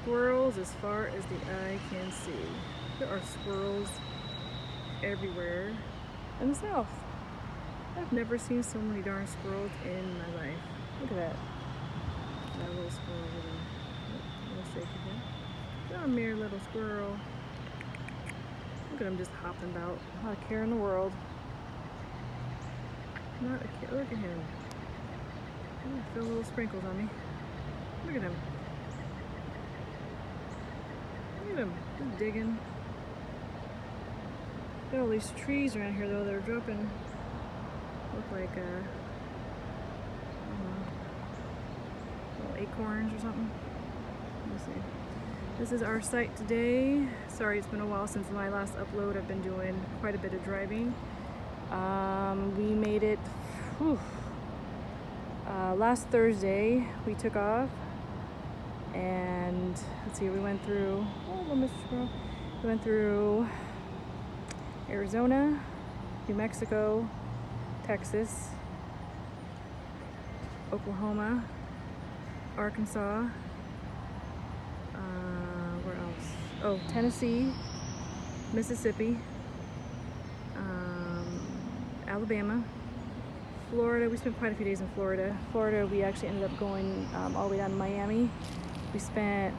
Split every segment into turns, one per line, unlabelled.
Squirrels as far as the eye can see. There are squirrels everywhere in the south. I've never seen so many darn squirrels in my life. Look at that. That little squirrel over there. Oh, a little shaky there. Come here, little squirrel. Look at him just hopping about. Not a care in the world. Not a care. Look at him. I feel little sprinkles on me. Look at him. Look at him. Just digging. Got all these trees around here though that are dropping. Look like I don't know, little acorns or something. Let me see. This is our site today. Sorry, it's been a while since my last upload. I've been doing quite a bit of driving. We made it last Thursday. We took off and let's see, we went through, we went through Arizona, New Mexico, Texas, Oklahoma, Arkansas, where else? Oh, Tennessee, Mississippi, Alabama, Florida. We spent quite a few days in Florida. Florida, we actually ended up going all the way down to Miami. We spent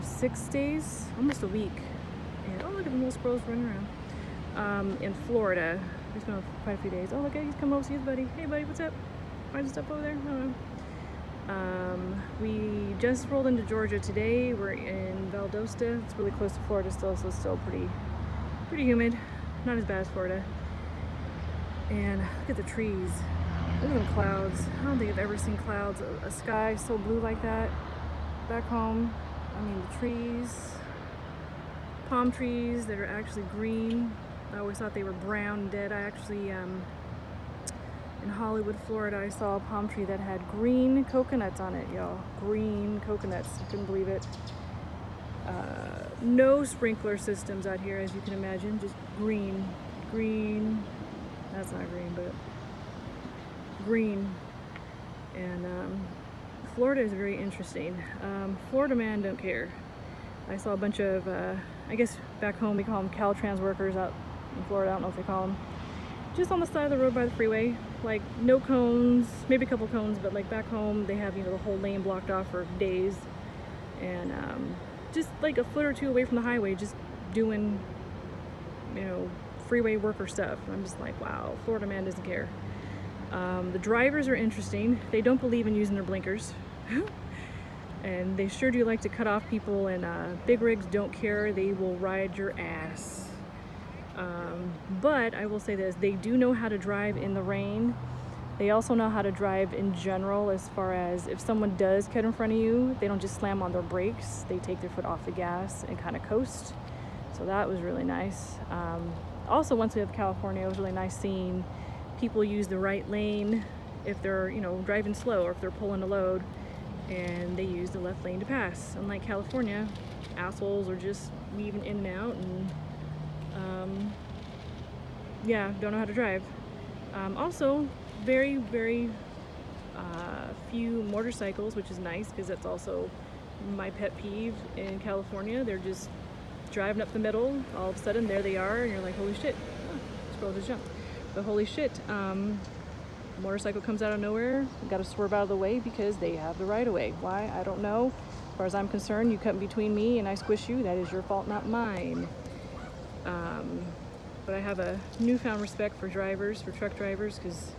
6 days, almost a week. And oh, look at the little squirrels running around. In Florida, we spent quite a few days. Oh, look at, he's coming over to see his buddy. Hey, buddy, what's up? Why'd you step over there? I don't know. We just rolled into Georgia today. We're in Valdosta. It's really close to Florida still, so it's still pretty humid. Not as bad as Florida. And look at the trees. Look at the clouds. I don't think I've ever seen clouds, a sky so blue like that back home. I mean, the trees, palm trees that are actually green. I always thought they were brown and dead. I actually, in Hollywood, Florida, I saw a palm tree that had green coconuts on it, y'all. Green coconuts. I couldn't believe it. No sprinkler systems out here, as you can imagine. Just green. Green. That's not green, but green. And Florida is very interesting. Florida man don't care. I saw a bunch of, I guess back home we call them Caltrans workers out in Florida. I don't know if they call them. Just on the side of the road by the freeway, like no cones, maybe a couple cones, but like back home they have, you know, the whole lane blocked off for days, and just like a foot or two away from the highway, just doing, you know, freeway worker stuff. And I'm just like, wow, Florida man doesn't care. The drivers are interesting. They don't believe in using their blinkers. And they sure do like to cut off people, and big rigs don't care. They will ride your ass. But I will say this, they do know how to drive in the rain. They also know how to drive in general, as far as if someone does cut in front of you, they don't just slam on their brakes. They take their foot off the gas and kind of coast. So that was really nice. Also, once we left California, it was really nice seeing people use the right lane if they're, you know, driving slow, or if they're pulling a load, and they use the left lane to pass. Unlike California, assholes are just weaving in and out, and yeah, don't know how to drive. Also, very few motorcycles, which is nice, because that's also my pet peeve in California. They're just driving up the middle, all of a sudden there they are, and you're like, holy shit, squirrel just jumped. But holy shit, motorcycle comes out of nowhere, you gotta swerve out of the way because they have the right of way. Why? I don't know. As far as I'm concerned, you come between me and I squish you, that is your fault, not mine. But I have a newfound respect for drivers, for truck drivers, because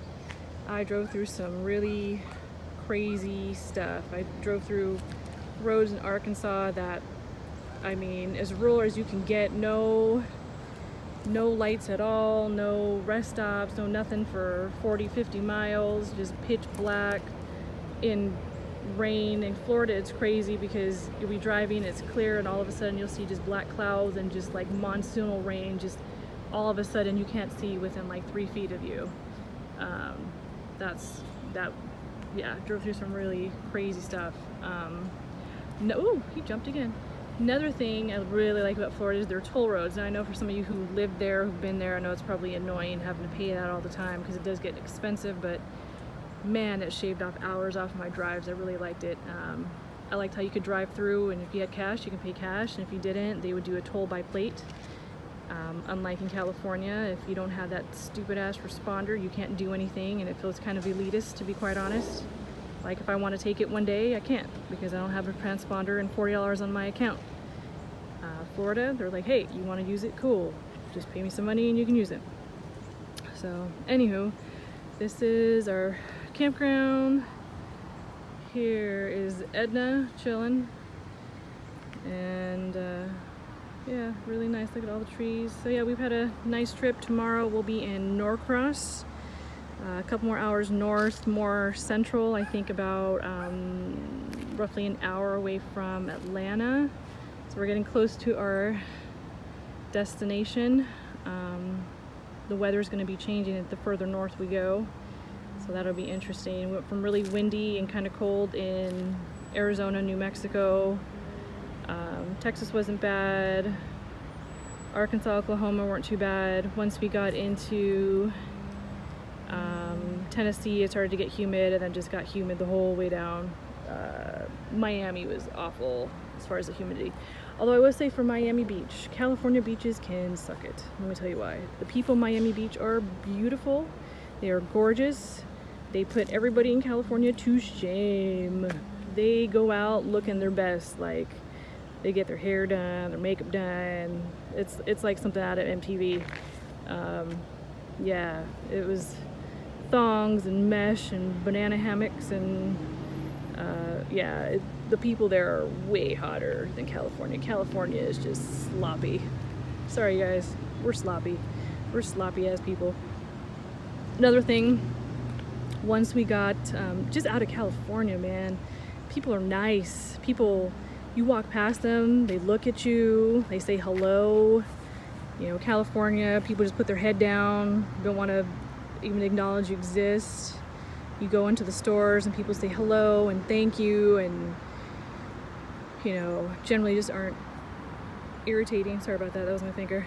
I drove through some really crazy stuff. I drove through roads in Arkansas that, I mean, as rural as you can get. No lights at all, no rest stops, no nothing for 40-50 miles, just pitch black in rain. In Florida it's crazy because you'll be driving, it's clear, and all of a sudden you'll see just black clouds and just like monsoonal rain, just all of a sudden you can't see within like 3 feet of you. Yeah, drove through some really crazy stuff. Ooh, he jumped again. Another thing I really like about Florida is their toll roads. And I know for some of you who live there, who've been there, I know it's probably annoying having to pay that all the time because it does get expensive, but man, it shaved off hours off my drives. I really liked it. I liked how you could drive through, and if you had cash, you can pay cash, and if you didn't, they would do a toll by plate. Unlike in California, if you don't have that stupid ass responder, you can't do anything, and it feels kind of elitist, to be quite honest. Like, if I want to take it one day, I can't, because I don't have a transponder and $40 on my account. Florida, they're like, hey, you want to use it? Cool. Just pay me some money and you can use it. So, anywho, this is our campground. Here is Edna chilling. And, yeah, really nice. Look at all the trees. So yeah, we've had a nice trip. Tomorrow we'll be in Norcross, a couple more hours north, more central. I think about roughly an hour away from Atlanta. So we're getting close to our destination. The weather's going to be changing the further north we go, so that'll be interesting. We went from really windy and kind of cold in Arizona, New Mexico. Texas wasn't bad. Arkansas, Oklahoma weren't too bad. Once we got into Tennessee, it started to get humid, and then just got humid the whole way down. Miami was awful as far as the humidity. Although I will say, for Miami Beach, California beaches can suck it. Let me tell you why. The people in Miami Beach are beautiful. They are gorgeous. They put everybody in California to shame. They go out looking their best. Like, they get their hair done, their makeup done. It's like something out of MTV. Yeah, it was thongs and mesh and banana hammocks, and yeah, the people there are way hotter than California. California is just sloppy. Sorry guys, we're sloppy. We're sloppy as people. Another thing, once we got just out of California, man, people are nice. People, you walk past them, they look at you, they say hello. You know, California, people just put their head down, don't want to even acknowledge you exist. You go into the stores and people say hello and thank you, and you know, generally just aren't irritating. Sorry about that, that was my finger.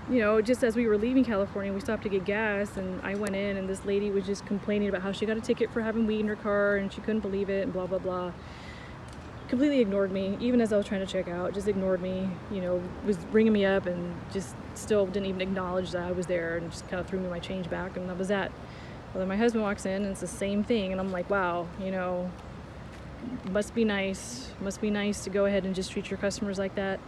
You know, just as we were leaving California, we stopped to get gas, and I went in, and this lady was just complaining about how she got a ticket for having weed in her car, and she couldn't believe it, and blah blah blah. Completely ignored me, even as I was trying to check out. Just ignored me, you know, was ringing me up, and just still didn't even acknowledge that I was there, and just kind of threw me my change back, and that was that. Well, then my husband walks in, and it's the same thing, and I'm like, wow, you know, must be nice to go ahead and just treat your customers like that.